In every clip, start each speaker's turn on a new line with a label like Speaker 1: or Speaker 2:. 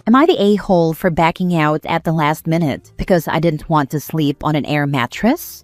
Speaker 1: Am I the a-hole for backing out at the last minute because I didn't want to sleep on an air mattress?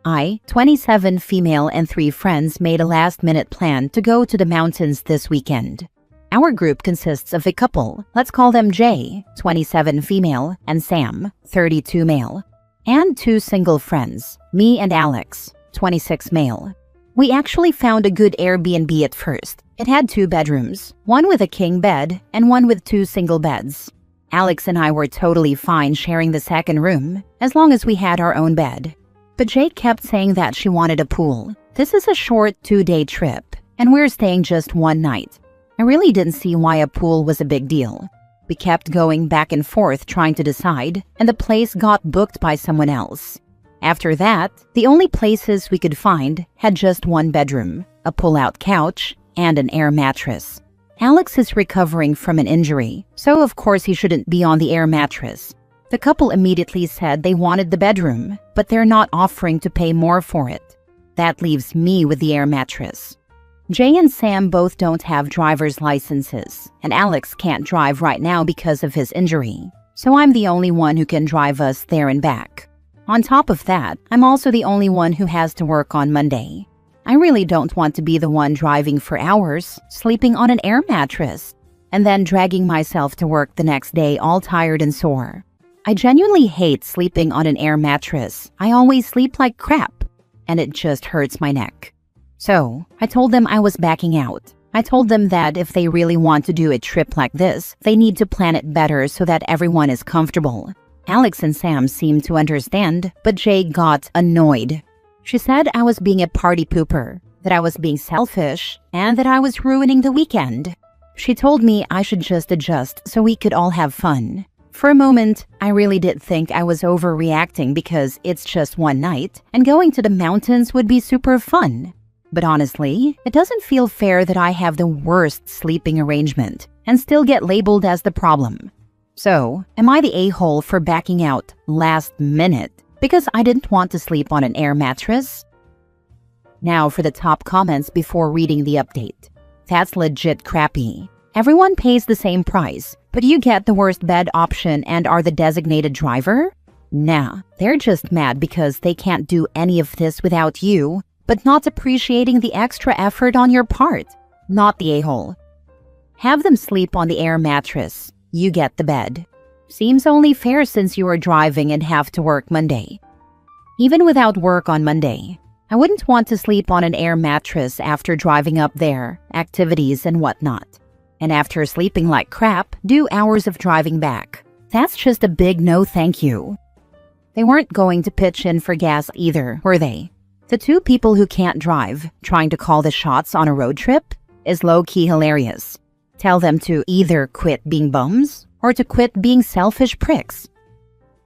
Speaker 1: I, 27 female and 3 friends, made a last-minute plan to go to the mountains this weekend. Our group consists of a couple, let's call them Jay, 27 female, and Sam, 32 male, and 2 single friends, me and Alex, 26 male. We actually found a good Airbnb at first. It had 2 bedrooms, one with a king bed and one with 2 single beds. Alex and I were totally fine sharing the second room, as long as we had our own bed. But Jay kept saying that she wanted a pool. This is a short 2-day trip, and we're staying just 1 night. I really didn't see why a pool was a big deal. We kept going back and forth trying to decide, and the place got booked by someone else. After that, the only places we could find had just 1 bedroom, a pull-out couch, and an air mattress. Alex is recovering from an injury, so of course he shouldn't be on the air mattress. The couple immediately said they wanted the bedroom, but they're not offering to pay more for it. That leaves me with the air mattress. Jay and Sam both don't have driver's licenses, and Alex can't drive right now because of his injury, so I'm the only one who can drive us there and back. On top of that, I'm also the only one who has to work on Monday. I really don't want to be the one driving for hours, sleeping on an air mattress, and then dragging myself to work the next day all tired and sore. I genuinely hate sleeping on an air mattress. I always sleep like crap, and it just hurts my neck. So, I told them I was backing out. I told them that if they really want to do a trip like this, they need to plan it better so that everyone is comfortable. Alex and Sam seemed to understand, but Jay got annoyed. She said I was being a party pooper, that I was being selfish, and that I was ruining the weekend. She told me I should just adjust so we could all have fun. For a moment, I really did think I was overreacting because it's just 1 night, and going to the mountains would be super fun. But honestly, it doesn't feel fair that I have the worst sleeping arrangement and still get labeled as the problem. So, am I the a-hole for backing out last minute because I didn't want to sleep on an air mattress? Now for the top comments before reading the update. That's legit crappy. Everyone pays the same price, but you get the worst bed option and are the designated driver? Nah, they're just mad because they can't do any of this without you, but not appreciating the extra effort on your part. Not the a-hole. Have them sleep on the air mattress. You get the bed. Seems only fair since you are driving and have to work Monday. Even without work on Monday, I wouldn't want to sleep on an air mattress after driving up there, activities and whatnot. And after sleeping like crap, do hours of driving back. That's just a big no thank you. They weren't going to pitch in for gas either, were they? The 2 people who can't drive, trying to call the shots on a road trip, is low-key hilarious. Tell them to either quit being bums or to quit being selfish pricks.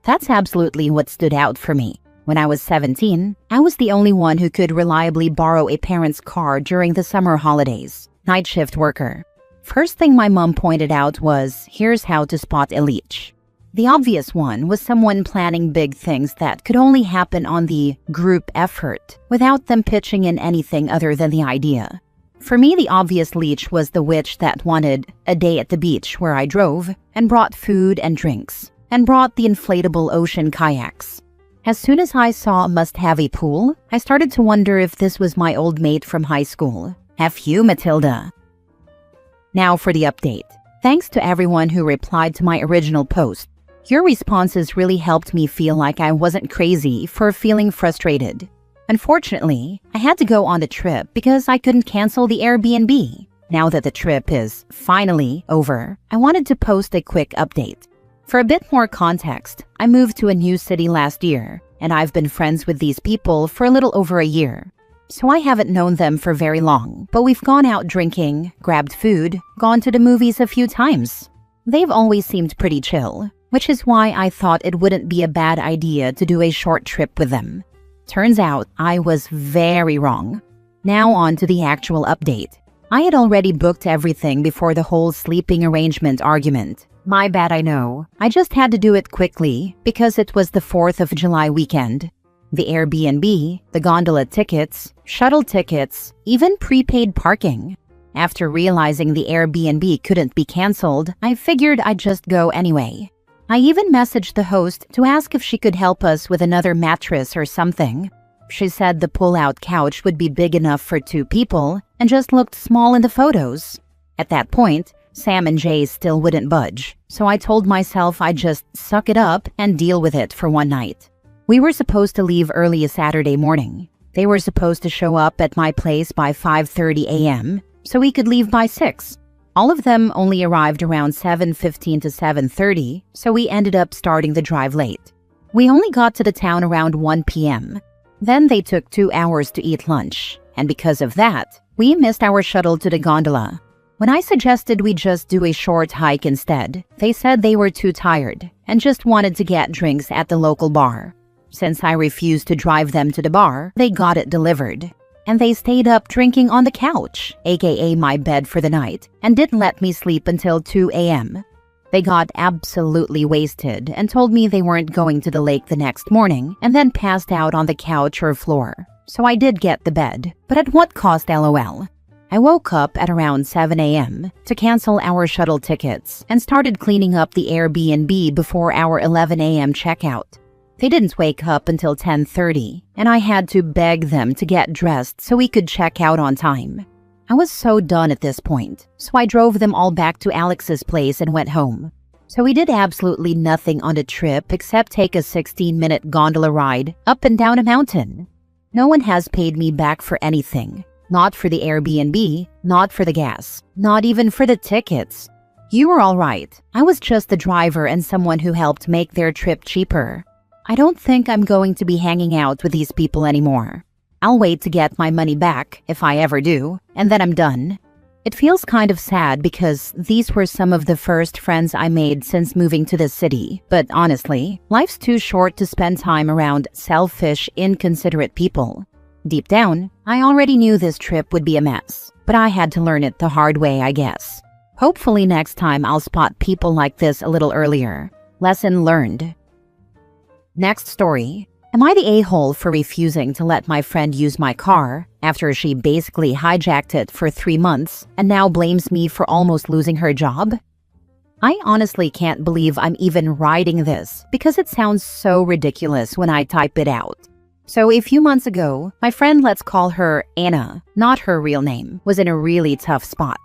Speaker 1: That's absolutely what stood out for me. When I was 17, I was the only one who could reliably borrow a parent's car during the summer holidays. Night shift worker. First thing my mom pointed out was, here's how to spot a leech. The obvious one was someone planning big things that could only happen on the group effort without them pitching in anything other than the idea. For me, the obvious leech was the witch that wanted a day at the beach where I drove and brought food and drinks and brought the inflatable ocean kayaks. As soon as I saw must have a pool, I started to wonder if this was my old mate from high school. F you, Matilda. Now for the update. Thanks to everyone who replied to my original post. Your responses really helped me feel like I wasn't crazy for feeling frustrated. Unfortunately, I had to go on the trip because I couldn't cancel the Airbnb. Now that the trip is finally over, I wanted to post a quick update. For a bit more context, I moved to a new city last year, and I've been friends with these people for a little over a year. So I haven't known them for very long, but we've gone out drinking, grabbed food, gone to the movies a few times. They've always seemed pretty chill, which is why I thought it wouldn't be a bad idea to do a short trip with them. Turns out I was very wrong. Now on to the actual update. I had already booked everything before the whole sleeping arrangement argument. My bad, I know. I just had to do it quickly because it was the 4th of July weekend. The Airbnb, the gondola tickets, shuttle tickets, even prepaid parking. After realizing the Airbnb couldn't be canceled, I figured I'd just go anyway. I even messaged the host to ask if she could help us with another mattress or something. She said the pull-out couch would be big enough for 2 people and just looked small in the photos. At that point, Sam and Jay still wouldn't budge, so I told myself I'd just suck it up and deal with it for one night. We were supposed to leave early Saturday morning. They were supposed to show up at my place by 5:30 a.m., so we could leave by 6. All of them only arrived around 7:15 to 7:30, so we ended up starting the drive late. We only got to the town around 1 p.m. Then they took 2 hours to eat lunch, and because of that, we missed our shuttle to the gondola. When I suggested we just do a short hike instead, they said they were too tired and just wanted to get drinks at the local bar. Since I refused to drive them to the bar, they got it delivered. And they stayed up drinking on the couch, aka my bed for the night, and didn't let me sleep until 2 a.m. They got absolutely wasted and told me they weren't going to the lake the next morning and then passed out on the couch or floor. So I did get the bed, but at what cost, lol? I woke up at around 7 a.m. to cancel our shuttle tickets and started cleaning up the Airbnb before our 11 a.m. checkout. They didn't wake up until 10:30, and I had to beg them to get dressed so we could check out on time. I was so done at this point, so I drove them all back to Alex's place and went home. So we did absolutely nothing on the trip except take a 16-minute gondola ride up and down a mountain. No one has paid me back for anything. Not for the Airbnb, not for the gas, not even for the tickets. You were all right. I was just the driver and someone who helped make their trip cheaper. I don't think I'm going to be hanging out with these people anymore. I'll wait to get my money back, if I ever do, and then I'm done. It feels kind of sad because these were some of the first friends I made since moving to this city, but honestly, life's too short to spend time around selfish, inconsiderate people. Deep down, I already knew this trip would be a mess, but I had to learn it the hard way, I guess. Hopefully next time I'll spot people like this a little earlier. Lesson learned. Next story. Am I the a-hole for refusing to let my friend use my car after she basically hijacked it for 3 months and now blames me for almost losing her job? I honestly can't believe I'm even writing this because it sounds so ridiculous when I type it out. So a few months ago, my friend, let's call her Anna, not her real name, was in a really tough spot.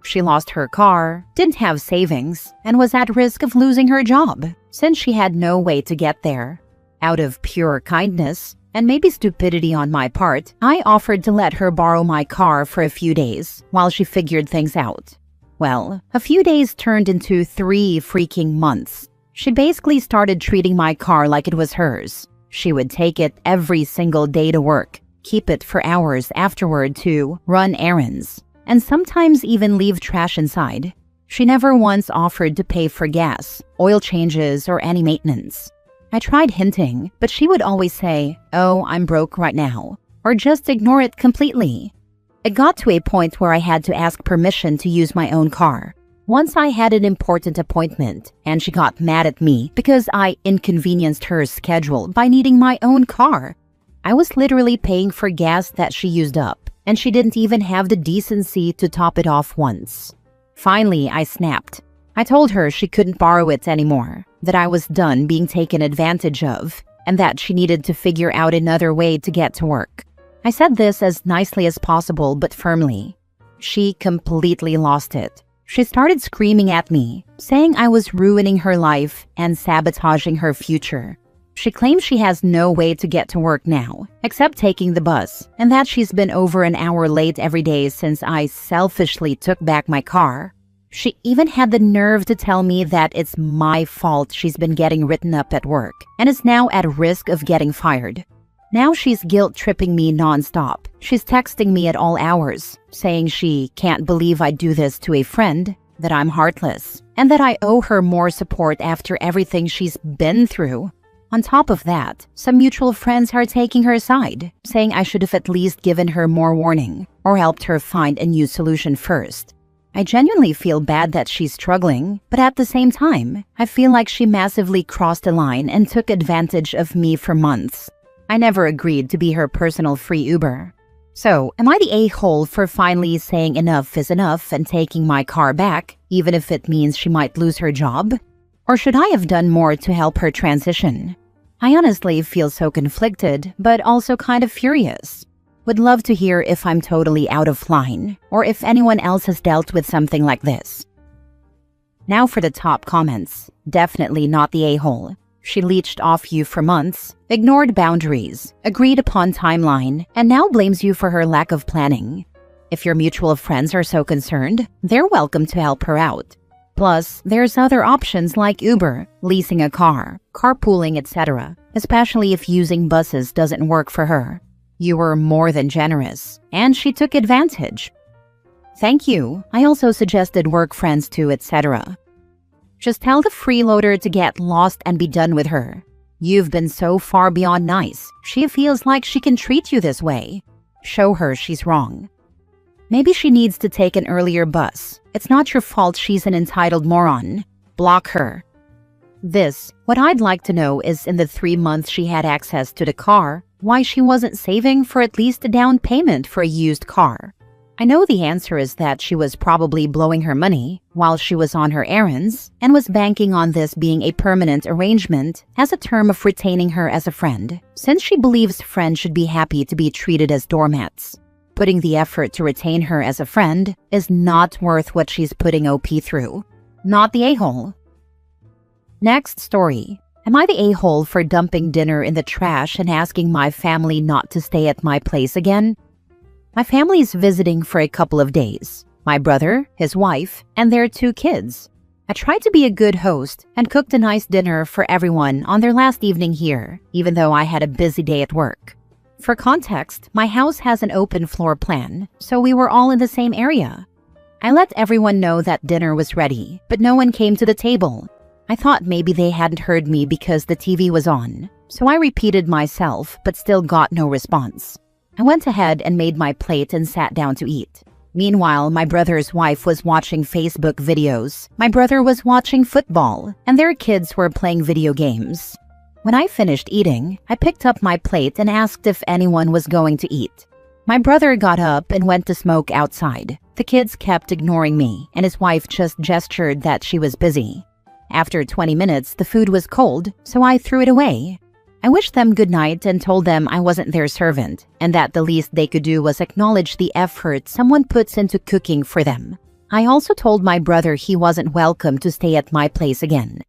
Speaker 1: She lost her car, didn't have savings, and was at risk of losing her job since she had no way to get there. Out of pure kindness, and maybe stupidity on my part, I offered to let her borrow my car for a few days while she figured things out. Well, a few days turned into 3 freaking months. She basically started treating my car like it was hers. She would take it every single day to work, keep it for hours afterward to run errands, and sometimes even leave trash inside. She never once offered to pay for gas, oil changes, or any maintenance. I tried hinting, but she would always say, "Oh, I'm broke right now," or just ignore it completely. It got to a point where I had to ask permission to use my own car. Once I had an important appointment, and she got mad at me because I inconvenienced her schedule by needing my own car. I was literally paying for gas that she used up, and she didn't even have the decency to top it off once. Finally, I snapped. I told her she couldn't borrow it anymore, that I was done being taken advantage of, and that she needed to figure out another way to get to work. I said this as nicely as possible, but firmly. She completely lost it. She started screaming at me, saying I was ruining her life and sabotaging her future. She claims she has no way to get to work now, except taking the bus, and that she's been over an hour late every day since I selfishly took back my car. She even had the nerve to tell me that it's my fault she's been getting written up at work and is now at risk of getting fired. Now she's guilt-tripping me nonstop. She's texting me at all hours, saying she can't believe I'd do this to a friend, that I'm heartless, and that I owe her more support after everything she's been through. On top of that, some mutual friends are taking her side, saying I should have at least given her more warning or helped her find a new solution first. I genuinely feel bad that she's struggling, but at the same time, I feel like she massively crossed a line and took advantage of me for months. I never agreed to be her personal free Uber. So, am I the a-hole for finally saying enough is enough and taking my car back, even if it means she might lose her job? Or should I have done more to help her transition? I honestly feel so conflicted, but also kind of furious. Would love to hear if I'm totally out of line, or if anyone else has dealt with something like this. Now for the top comments. Definitely not the a-hole. She leeched off you for months, ignored boundaries, agreed upon timeline, and now blames you for her lack of planning. If your mutual friends are so concerned, they're welcome to help her out. Plus, there's other options like Uber, leasing a car, carpooling, etc., especially if using buses doesn't work for her. You were more than generous, and she took advantage. Thank you. I also suggested work friends too, etc. Just tell the freeloader to get lost and be done with her. You've been so far beyond nice. She feels like she can treat you this way. Show her she's wrong. Maybe she needs to take an earlier bus. It's not your fault she's an entitled moron. Block her. What I'd like to know is, in the 3 months she had access to the car, why she wasn't saving for at least a down payment for a used car. I know the answer is that she was probably blowing her money while she was on her errands and was banking on this being a permanent arrangement as a term of retaining her as a friend, since she believes friends should be happy to be treated as doormats. Putting the effort to retain her as a friend is not worth what she's putting OP through. Not the a-hole. Next story. Am I the a-hole for dumping dinner in the trash and asking my family not to stay at my place again? My family's visiting for a couple of days. My brother, his wife, and their 2 kids. I tried to be a good host and cooked a nice dinner for everyone on their last evening here, even though I had a busy day at work. For context, my house has an open floor plan, so we were all in the same area. I let everyone know that dinner was ready, but no one came to the table. I thought maybe they hadn't heard me because the TV was on, so I repeated myself but still got no response. I went ahead and made my plate and sat down to eat. Meanwhile, my brother's wife was watching Facebook videos, my brother was watching football, and their kids were playing video games. When I finished eating, I picked up my plate and asked if anyone was going to eat. My brother got up and went to smoke outside. The kids kept ignoring me, and his wife just gestured that she was busy. After 20 minutes, the food was cold, so I threw it away. I wished them good night and told them I wasn't their servant, and that the least they could do was acknowledge the effort someone puts into cooking for them. I also told my brother he wasn't welcome to stay at my place again.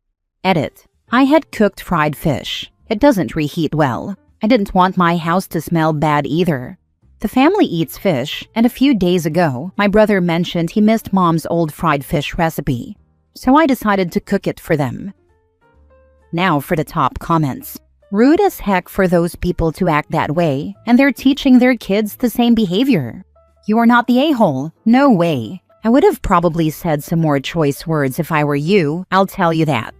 Speaker 1: Edit. I had cooked fried fish. It doesn't reheat well. I didn't want my house to smell bad either. The family eats fish, and a few days ago, my brother mentioned he missed Mom's old fried fish recipe. So I decided to cook it for them. Now for the top comments. Rude as heck for those people to act that way, and they're teaching their kids the same behavior. You are not the a-hole. No way. I would have probably said some more choice words if I were you, I'll tell you that.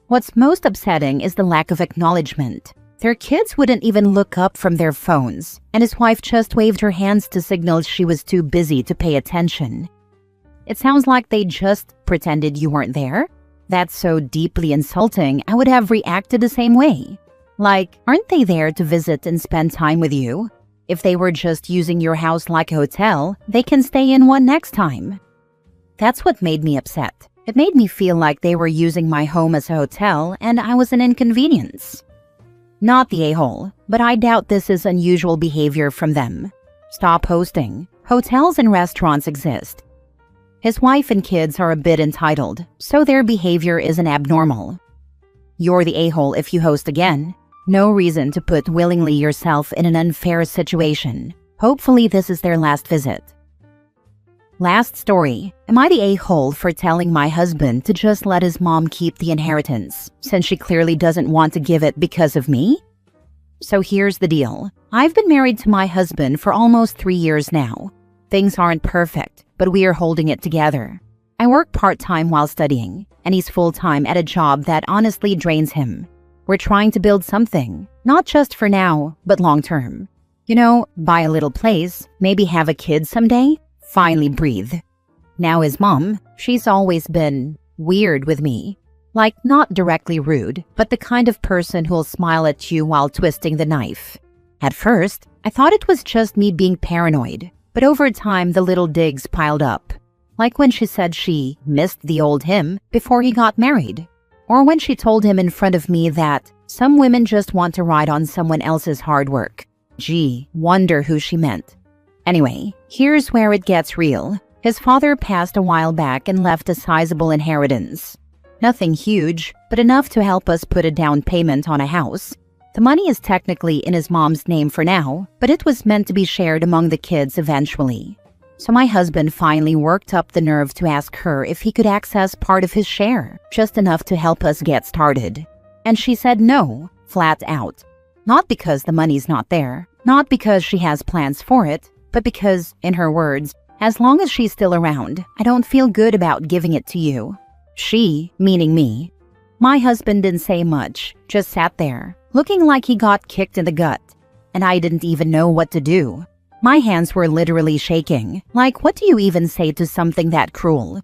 Speaker 1: What's most upsetting is the lack of acknowledgement. Their kids wouldn't even look up from their phones, and his wife just waved her hands to signal she was too busy to pay attention. It sounds like they just pretended you weren't there. That's so deeply insulting, I would have reacted the same way. Like, aren't they there to visit and spend time with you? If they were just using your house like a hotel, they can stay in one next time. That's what made me upset. It made me feel like they were using my home as a hotel and I was an inconvenience. Not the a-hole, but I doubt this is unusual behavior from them. Stop hosting. Hotels and restaurants exist. His wife and kids are a bit entitled, so their behavior isn't abnormal. You're the a-hole if you host again. No reason to put willingly yourself in an unfair situation. Hopefully this is their last visit. Last story. Am I the a-hole for telling my husband to just let his mom keep the inheritance, since she clearly doesn't want to give it because of me? So here's the deal. I've been married to my husband for almost 3 years now. Things aren't perfect, but we are holding it together. I work part-time while studying, and he's full-time at a job that honestly drains him. We're trying to build something, not just for now, but long-term. You know, buy a little place, maybe have a kid someday, finally breathe. Now his mom, she's always been weird with me. Like, not directly rude, but the kind of person who'll smile at you while twisting the knife. At first, I thought it was just me being paranoid, but over time the little digs piled up. Like when she said she missed the old him before he got married. Or when she told him in front of me that some women just want to ride on someone else's hard work. Gee, wonder who she meant. Anyway, here's where it gets real. His father passed a while back and left a sizable inheritance. Nothing huge, but enough to help us put a down payment on a house. The money is technically in his mom's name for now, but it was meant to be shared among the kids eventually. So my husband finally worked up the nerve to ask her if he could access part of his share, just enough to help us get started. And she said no, flat out. Not because the money's not there, not because she has plans for it, but because, in her words, as long as she's still around, I don't feel good about giving it to you. She, meaning me. My husband didn't say much, just sat there, looking like he got kicked in the gut. And I didn't even know what to do. My hands were literally shaking. Like, what do you even say to something that cruel?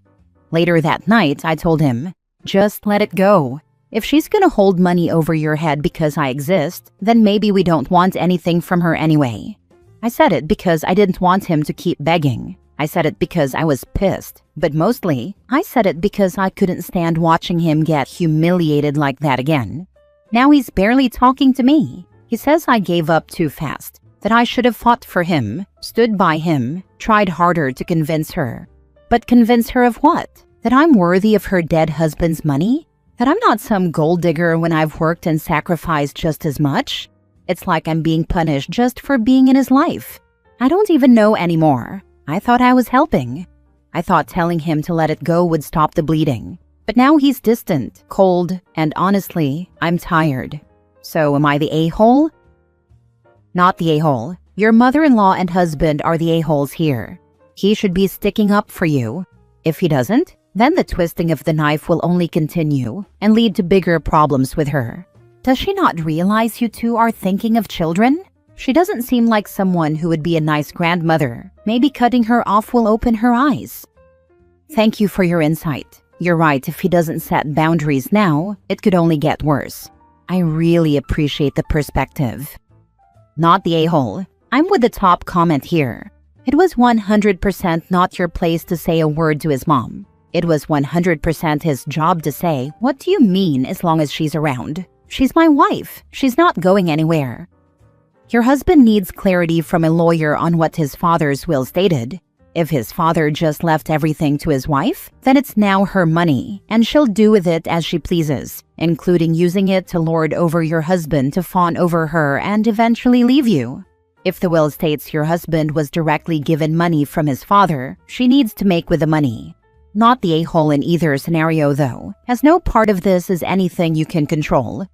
Speaker 1: Later that night, I told him, just let it go. If she's gonna hold money over your head because I exist, then maybe we don't want anything from her anyway. I said it because I didn't want him to keep begging. I said it because I was pissed. But mostly, I said it because I couldn't stand watching him get humiliated like that again. Now he's barely talking to me. He says I gave up too fast. That I should have fought for him, stood by him, tried harder to convince her. But convince her of what? That I'm worthy of her dead husband's money? That I'm not some gold digger when I've worked and sacrificed just as much? It's like I'm being punished just for being in his life. I don't even know anymore. I thought I was helping. I thought telling him to let it go would stop the bleeding. But now he's distant, cold, and honestly, I'm tired. So am I the a-hole? Not the a-hole. Your mother-in-law and husband are the a-holes here. He should be sticking up for you. If he doesn't, then the twisting of the knife will only continue and lead to bigger problems with her. Does she not realize you two are thinking of children? She doesn't seem like someone who would be a nice grandmother. Maybe cutting her off will open her eyes. Thank you for your insight. You're right, if he doesn't set boundaries now, it could only get worse. I really appreciate the perspective. Not the a-hole. I'm with the top comment here. It was 100% not your place to say a word to his mom. It was 100% his job to say, what do you mean as long as she's around? She's my wife. She's not going anywhere. Your husband needs clarity from a lawyer on what his father's will stated. If his father just left everything to his wife, then it's now her money, and she'll do with it as she pleases, including using it to lord over your husband to fawn over her and eventually leave you. If the will states your husband was directly given money from his father, she needs to make with the money. Not the a-hole in either scenario though, as no part of this is anything you can control.